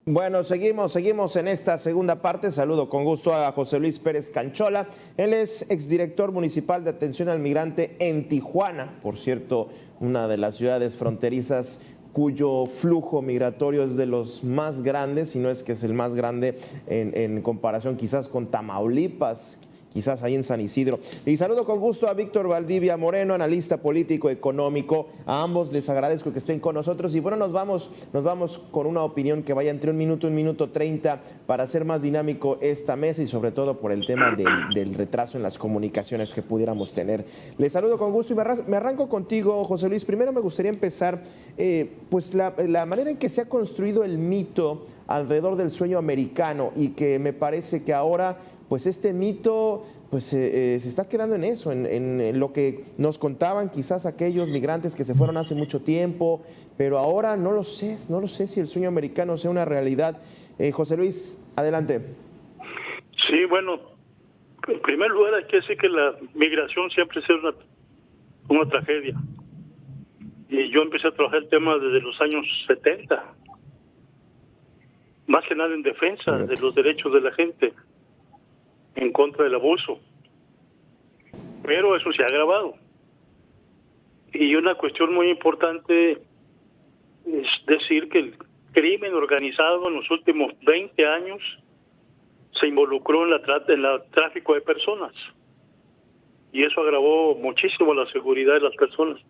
Bueno, seguimos en esta segunda parte. Saludo con gusto a José Luis Pérez Canchola. Él es exdirector municipal de atención al migrante en Tijuana, por cierto, una de las ciudades fronterizas cuyo flujo migratorio es de los más grandes, si no es que es el más grande en comparación quizás con Tamaulipas, quizás ahí en San Isidro. Y saludo con gusto a Víctor Valdivia Moreno, analista político económico. A ambos les agradezco que estén con nosotros. Y bueno, nos vamos con una opinión que vaya entre un minuto 30 para hacer más dinámico esta mesa y sobre todo por el tema del retraso en las comunicaciones que pudiéramos tener. Les saludo con gusto y me arranco contigo, José Luis. Primero me gustaría empezar pues la manera en que se ha construido el mito alrededor del sueño americano y que me parece que ahora pues este mito pues se está quedando en eso, en lo que nos contaban quizás aquellos migrantes que se fueron hace mucho tiempo, pero ahora no lo sé si el sueño americano sea una realidad. José Luis, adelante. Sí, bueno, en primer lugar hay que decir que la migración siempre ha sido una tragedia. Y yo empecé a trabajar el tema desde los años 70, más que nada en defensa de los derechos de la gente, en contra del abuso, pero eso se ha agravado. Y una cuestión muy importante es decir que el crimen organizado en los últimos 20 años se involucró en el tráfico de personas, y eso agravó muchísimo la seguridad de las personas.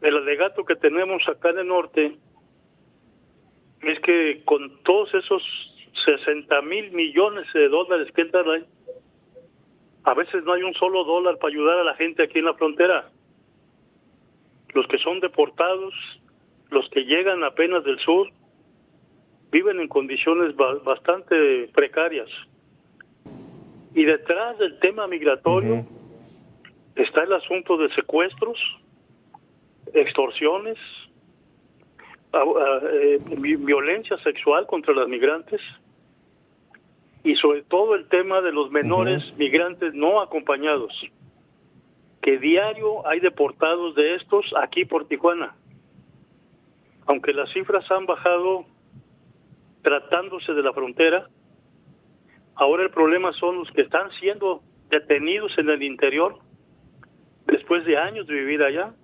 El alegato que tenemos acá en el norte es que con todos esos 60,000 millones de dólares que entran ahí, a veces no hay un solo dólar para ayudar a la gente aquí en la frontera. Los que son deportados, los que llegan apenas del sur, viven en condiciones bastante precarias. Y detrás del tema migratorio está el asunto de secuestros, extorsiones, violencia sexual contra las migrantes y sobre todo el tema de los menores migrantes no acompañados, que diario hay deportados de estos aquí por Tijuana. Aunque las cifras han bajado tratándose de la frontera, ahora el problema son los que están siendo detenidos en el interior después de años de vivir allá,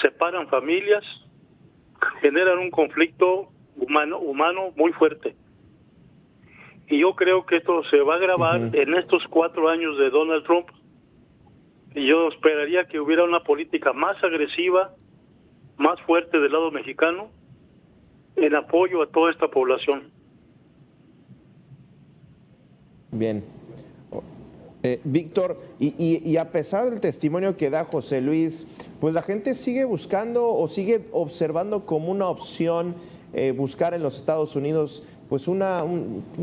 separan familias, generan un conflicto humano muy fuerte. Y yo creo que esto se va a agravar en estos 4 años de Donald Trump. Y yo esperaría que hubiera una política más agresiva, más fuerte del lado mexicano, en apoyo a toda esta población. Bien. Víctor, y a pesar del testimonio que da José Luis, pues la gente sigue buscando o sigue observando como una opción buscar en los Estados Unidos pues una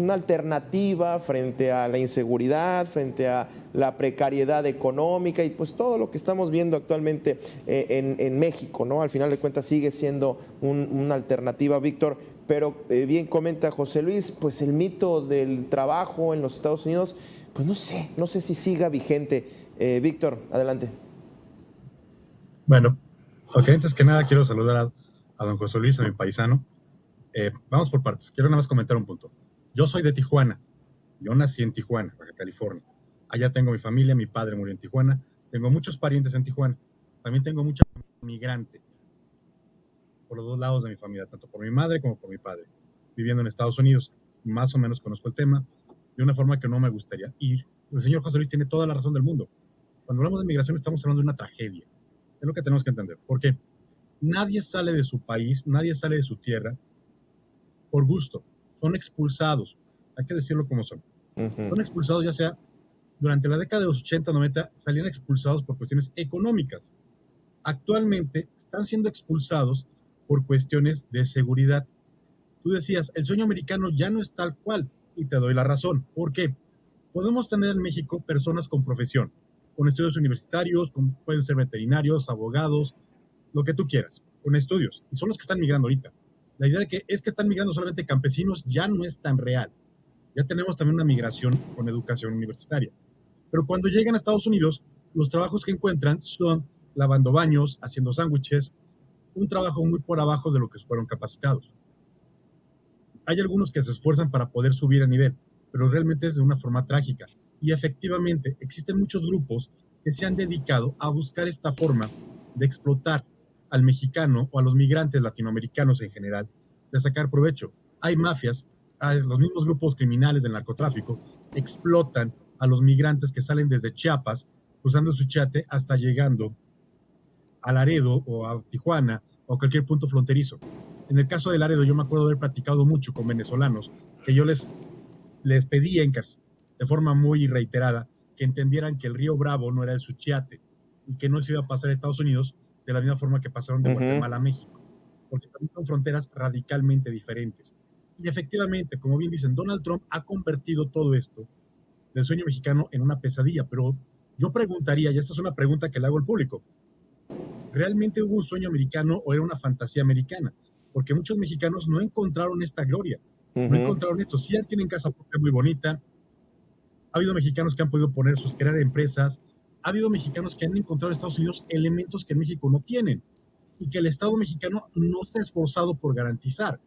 alternativa frente a la inseguridad, frente a la precariedad económica y pues todo lo que estamos viendo actualmente en México, ¿no? Al final de cuentas sigue siendo una alternativa, Víctor. Pero bien comenta José Luis, pues el mito del trabajo en los Estados Unidos, pues no sé si siga vigente. Víctor, adelante. Bueno, ok, antes que nada quiero saludar a don José Luis, a mi paisano. Vamos por partes, quiero nada más comentar un punto. Yo soy de Tijuana, yo nací en Tijuana, Baja California. Allá tengo mi familia, mi padre murió en Tijuana, tengo muchos parientes en Tijuana, también tengo mucha migrante por los dos lados de mi familia, tanto por mi madre como por mi padre, viviendo en Estados Unidos. Más o menos conozco el tema de una forma que no me gustaría. Y el señor José Luis tiene toda la razón del mundo. Cuando hablamos de migración estamos hablando de una tragedia. Es lo que tenemos que entender. Porque nadie sale de su país, nadie sale de su tierra por gusto. Son expulsados. Hay que decirlo como son. Son expulsados ya sea durante la década de los 80, 90, salían expulsados por cuestiones económicas. Actualmente están siendo expulsados por cuestiones de seguridad. Tú decías, el sueño americano ya no es tal cual, y te doy la razón. ¿Por qué? Podemos tener en México personas con profesión, con estudios universitarios, pueden ser veterinarios, abogados, lo que tú quieras, con estudios, y son los que están migrando ahorita. La idea de que es que están migrando solamente campesinos ya no es tan real. Ya tenemos también una migración con educación universitaria. Pero cuando llegan a Estados Unidos, los trabajos que encuentran son lavando baños, haciendo sándwiches, un trabajo muy por abajo de lo que fueron capacitados. Hay algunos que se esfuerzan para poder subir a nivel, pero realmente es de una forma trágica. Y efectivamente existen muchos grupos que se han dedicado a buscar esta forma de explotar al mexicano o a los migrantes latinoamericanos en general, de sacar provecho. Hay mafias, los mismos grupos criminales del narcotráfico explotan a los migrantes que salen desde Chiapas, cruzando su Suchiate hasta llegando a Laredo o a Tijuana o a cualquier punto fronterizo. En el caso de Laredo, yo me acuerdo de haber platicado mucho con venezolanos, que yo les pedí de forma muy reiterada que entendieran que el río Bravo no era el Suchiate y que no se iba a pasar a Estados Unidos de la misma forma que pasaron de Guatemala a México, porque también son fronteras radicalmente diferentes. Y efectivamente, como bien dicen, Donald Trump ha convertido todo esto del sueño mexicano en una pesadilla, pero yo preguntaría, y esta es una pregunta que le hago al público, ¿realmente hubo un sueño americano o era una fantasía americana? Porque muchos mexicanos no encontraron esta gloria, no encontraron esto. Sí, ya tienen casa propia muy bonita, ha habido mexicanos que han podido crear empresas, ha habido mexicanos que han encontrado en Estados Unidos elementos que en México no tienen y que el Estado mexicano no se ha esforzado por garantizar,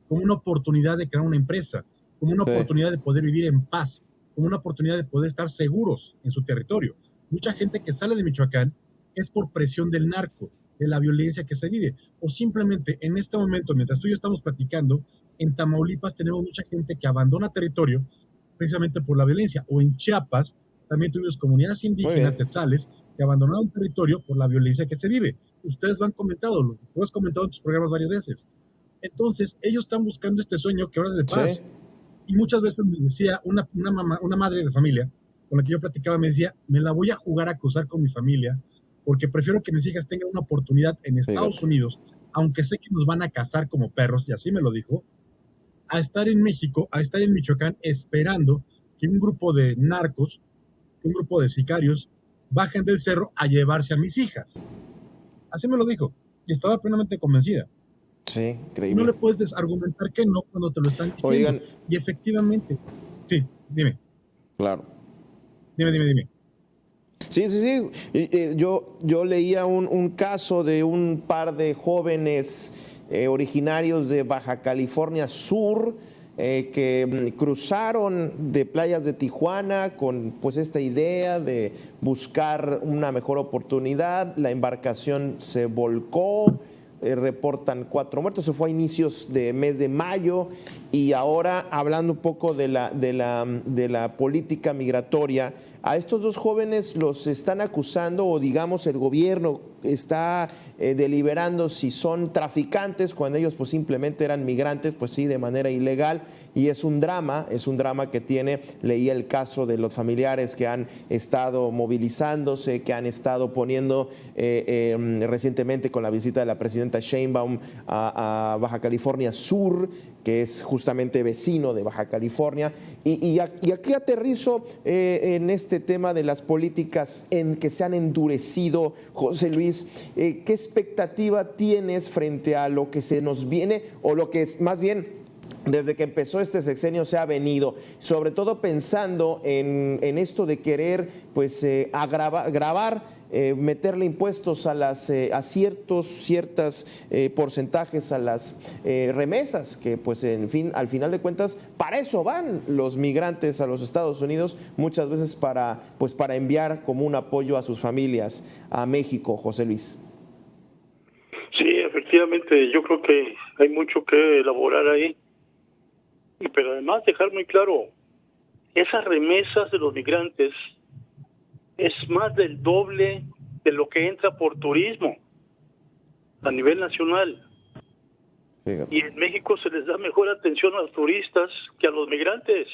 como una oportunidad de crear una empresa, como una oportunidad de poder vivir en paz, como una oportunidad de poder estar seguros en su territorio. Mucha gente que sale de Michoacán es por presión del narco, de la violencia que se vive, o simplemente en este momento, mientras tú y yo estamos platicando, en Tamaulipas tenemos mucha gente que abandona territorio precisamente por la violencia, o en Chiapas también tuvimos comunidades indígenas tetzales que abandonaron territorio por la violencia que se vive. Ustedes lo han comentado, lo has comentado en tus programas varias veces. Entonces, ellos están buscando este sueño que ahora es de paz. Y muchas veces me decía una madre de familia con la que yo platicaba, me decía, me la voy a jugar a cruzar con mi familia porque prefiero que mis hijas tengan una oportunidad en Estados Unidos, aunque sé que nos van a cazar como perros, y así me lo dijo, a estar en México, a estar en Michoacán, esperando que un grupo de narcos, un grupo de sicarios, bajen del cerro a llevarse a mis hijas. Así me lo dijo, y estaba plenamente convencida. Sí, increíble. Y no le puedes desargumentar que no cuando te lo están diciendo. Oigan, y efectivamente, sí, dime. Claro. Dime. Sí. Yo leía un caso de un par de jóvenes originarios de Baja California Sur que cruzaron de playas de Tijuana con pues esta idea de buscar una mejor oportunidad. La embarcación se volcó. Reportan 4 muertos, eso fue a inicios de mes de mayo, y ahora hablando un poco de la política migratoria, a estos dos jóvenes los están acusando, o digamos el gobierno está deliberando si son traficantes cuando ellos pues simplemente eran migrantes, pues sí, de manera ilegal, y es un drama que tiene. Leí el caso de los familiares que han estado movilizándose, que han estado poniendo recientemente con la visita de la presidenta Sheinbaum a Baja California Sur, que es justamente vecino de Baja California, y aquí aterrizo en este tema de las políticas en que se han endurecido. José Luis, ¿qué expectativa tienes frente a lo que se nos viene, o lo que es más bien desde que empezó este sexenio se ha venido, sobre todo pensando en esto de querer pues meterle impuestos a ciertas porcentajes a las remesas, que pues al final de cuentas para eso van los migrantes a los Estados Unidos, muchas veces para enviar como un apoyo a sus familias a México? José Luis. Sí, efectivamente, yo creo que hay mucho que elaborar ahí, pero además dejar muy claro, esas remesas de los migrantes es más del doble de lo que entra por turismo a nivel nacional. Fíjate. Y en México se les da mejor atención a los turistas que a los migrantes.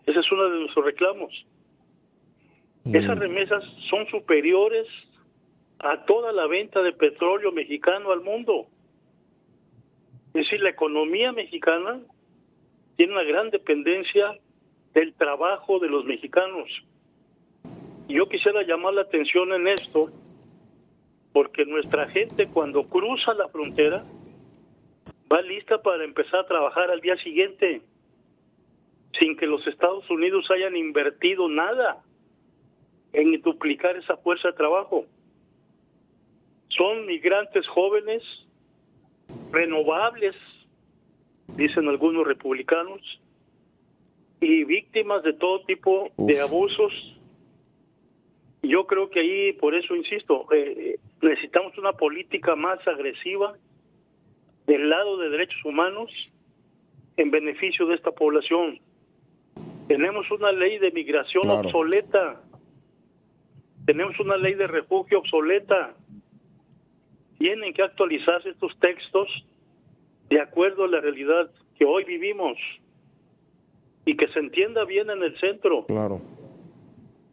Ese es uno de nuestros reclamos. Esas remesas son superiores a toda la venta de petróleo mexicano al mundo. Es decir, la economía mexicana tiene una gran dependencia del trabajo de los mexicanos. Y yo quisiera llamar la atención en esto, porque nuestra gente cuando cruza la frontera va lista para empezar a trabajar al día siguiente, sin que los Estados Unidos hayan invertido nada en duplicar esa fuerza de trabajo. Son migrantes jóvenes, renovables, dicen algunos republicanos, y víctimas de todo tipo de abusos. Yo creo que ahí, por eso insisto, necesitamos una política más agresiva del lado de derechos humanos en beneficio de esta población. Tenemos una ley de migración obsoleta, tenemos una ley de refugio obsoleta. Tienen que actualizarse estos textos de acuerdo a la realidad que hoy vivimos y que se entienda bien en el centro. Claro.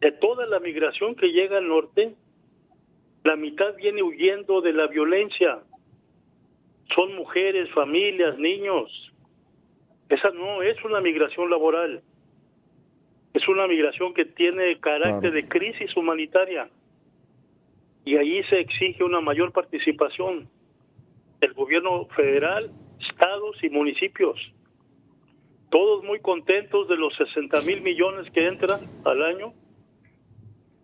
De toda la migración que llega al norte, la mitad viene huyendo de la violencia. Son mujeres, familias, niños. Esa no es una migración laboral. Es una migración que tiene carácter de crisis humanitaria. Y ahí se exige una mayor participación del gobierno federal, estados y municipios. Todos muy contentos de los 60,000 millones que entran al año,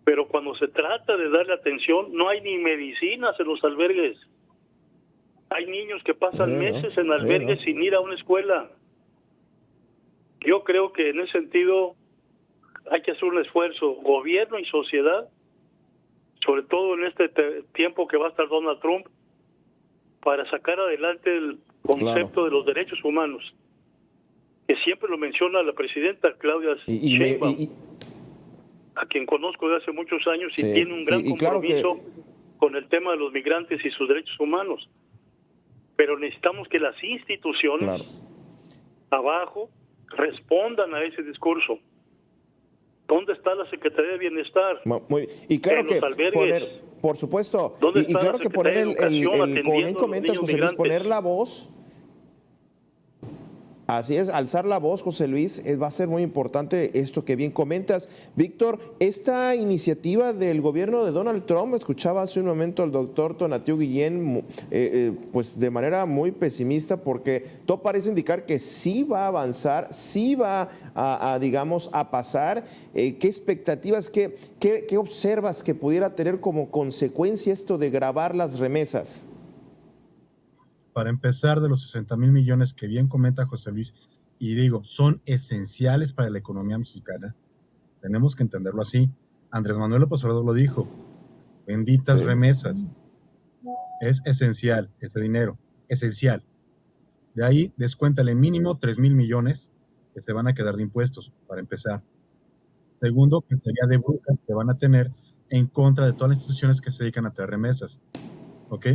pero cuando se trata de darle atención, no hay ni medicinas en los albergues. Hay niños que pasan meses en albergues sin ir a una escuela. Yo creo que en ese sentido hay que hacer un esfuerzo, gobierno y sociedad, sobre todo en este tiempo que va a estar Donald Trump, para sacar adelante el concepto de los derechos humanos, que siempre lo menciona la presidenta Claudia Sheinbaum, a quien conozco de hace muchos años y tiene un gran compromiso con el tema de los migrantes y sus derechos humanos. Pero necesitamos que las instituciones abajo respondan a ese discurso. ¿Dónde está la Secretaría de Bienestar? Y claro en que los albergues. por supuesto, ¿Dónde y está claro la que poner Secretaría de Educación como bien atendiendo a los comentas, niños José Luis, migrantes? poner la voz. Así es, alzar la voz, José Luis, va a ser muy importante esto que bien comentas. Víctor, esta iniciativa del gobierno de Donald Trump, escuchaba hace un momento al doctor Tonatiuh Guillén, pues de manera muy pesimista, porque todo parece indicar que sí va a avanzar, sí va digamos, a pasar. ¿Qué expectativas, qué observas que pudiera tener como consecuencia esto de gravar las remesas? Para empezar, de los 60,000 millones que bien comenta José Luis, y digo, son esenciales para la economía mexicana, tenemos que entenderlo así. Andrés Manuel López Obrador lo dijo, benditas remesas, es esencial ese dinero, esencial. De ahí descuéntale mínimo 3,000 millones que se van a quedar de impuestos, para empezar. Segundo, que sería de brujas que van a tener en contra de todas las instituciones que se dedican a traer remesas, ¿ok?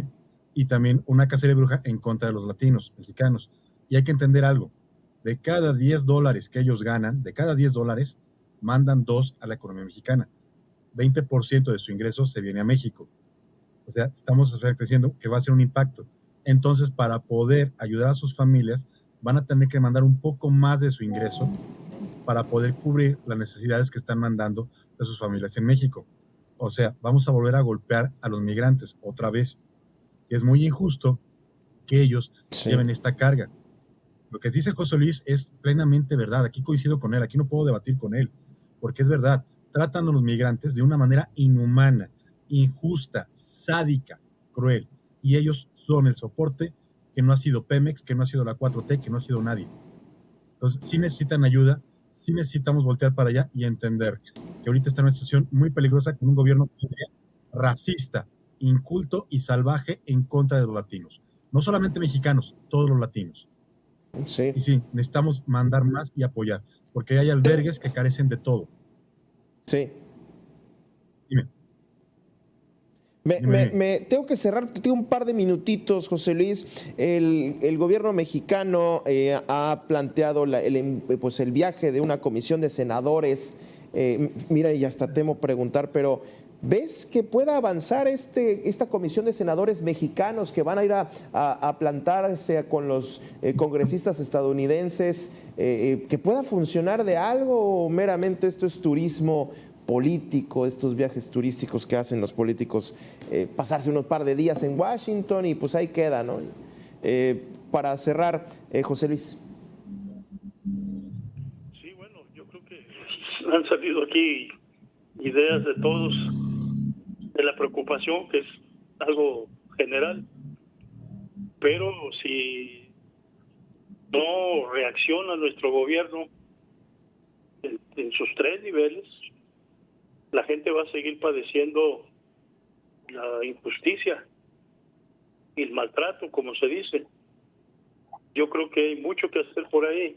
Y también una cacería de bruja en contra de los latinos, mexicanos. Y hay que entender algo, de cada $10 que ellos ganan, de cada $10, mandan 2 a la economía mexicana. 20% de su ingreso se viene a México. O sea, estamos creciendo que va a ser un impacto. Entonces, para poder ayudar a sus familias, van a tener que mandar un poco más de su ingreso para poder cubrir las necesidades que están mandando de sus familias en México. O sea, vamos a volver a golpear a los migrantes otra vez. Es muy injusto que ellos lleven esta carga. Lo que dice José Luis es plenamente verdad. Aquí coincido con él, aquí no puedo debatir con él, porque es verdad. Tratan a los migrantes de una manera inhumana, injusta, sádica, cruel. Y ellos son el soporte que no ha sido Pemex, que no ha sido la 4T, que no ha sido nadie. Entonces, sí necesitan ayuda, sí necesitamos voltear para allá y entender que ahorita está en una situación muy peligrosa con un gobierno racista, inculto y salvaje en contra de los latinos. No solamente mexicanos, todos los latinos. Sí. Y sí, necesitamos mandar más y apoyar, porque hay albergues que carecen de todo. Sí. Dime. Me tengo que cerrar, tengo un par de minutitos, José Luis. El gobierno mexicano ha planteado el viaje de una comisión de senadores. Mira, y hasta temo preguntar, pero ¿ves que pueda avanzar esta comisión de senadores mexicanos que van a ir a plantarse con los congresistas estadounidenses? ¿Que pueda funcionar de algo o meramente esto es turismo político, estos viajes turísticos que hacen los políticos, pasarse unos par de días en Washington y pues ahí queda, ¿no? Para cerrar, José Luis. Sí, bueno, yo creo que han salido aquí ideas de todos, de la preocupación, que es algo general, pero si no reacciona nuestro gobierno en sus tres niveles, la gente va a seguir padeciendo la injusticia y el maltrato, como se dice. Yo creo que hay mucho que hacer por ahí,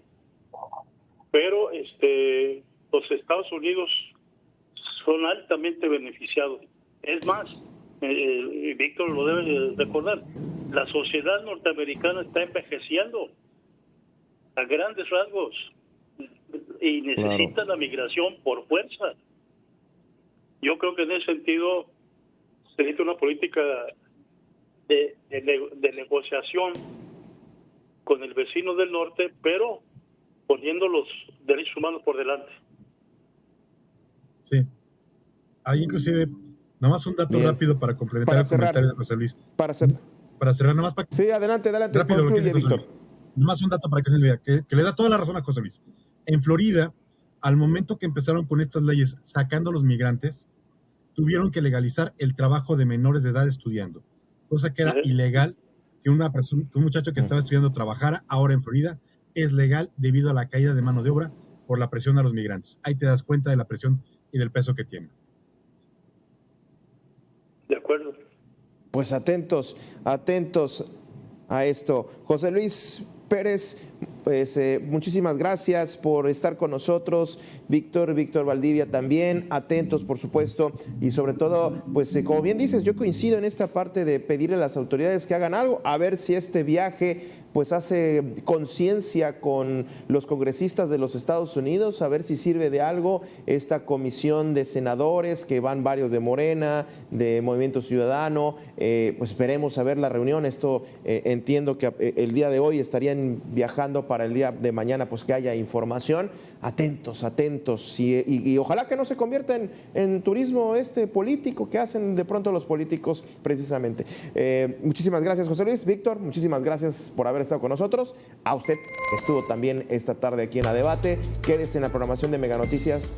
pero los Estados Unidos son altamente beneficiados. Es más, Víctor lo debe recordar, la sociedad norteamericana está envejeciendo a grandes rasgos y necesita la migración por fuerza. Yo creo que en ese sentido se necesita una política de negociación con el vecino del norte, pero poniendo los derechos humanos por delante. Sí. Hay inclusive, nada más un dato rápido para complementar el comentario de José Luis. Para cerrar, nada más para que... Sí, adelante. Rápido, lo que dice José Luis. Nada más un dato para que se vea, que le da toda la razón a José Luis. En Florida, al momento que empezaron con estas leyes sacando a los migrantes, tuvieron que legalizar el trabajo de menores de edad estudiando, cosa que era ilegal que un muchacho que estaba estudiando trabajara. Ahora en Florida es legal debido a la caída de mano de obra por la presión a los migrantes. Ahí te das cuenta de la presión y del peso que tiene. De acuerdo. Pues atentos a esto. José Luis Pérez, pues muchísimas gracias por estar con nosotros. Víctor Valdivia también, atentos por supuesto, y sobre todo, pues como bien dices, yo coincido en esta parte de pedirle a las autoridades que hagan algo, a ver si este viaje pues hace conciencia con los congresistas de los Estados Unidos, a ver si sirve de algo esta comisión de senadores, que van varios de Morena, de Movimiento Ciudadano. Pues esperemos a ver la reunión. Esto entiendo que el día de hoy estarían viajando para el día de mañana, pues que haya información. Atentos, y ojalá que no se convierta en turismo político que hacen de pronto los políticos precisamente. Muchísimas gracias, José Luis. Víctor, muchísimas gracias por haber estado con nosotros. A usted estuvo también esta tarde aquí en A Debate. Quédese en la programación de Mega Noticias.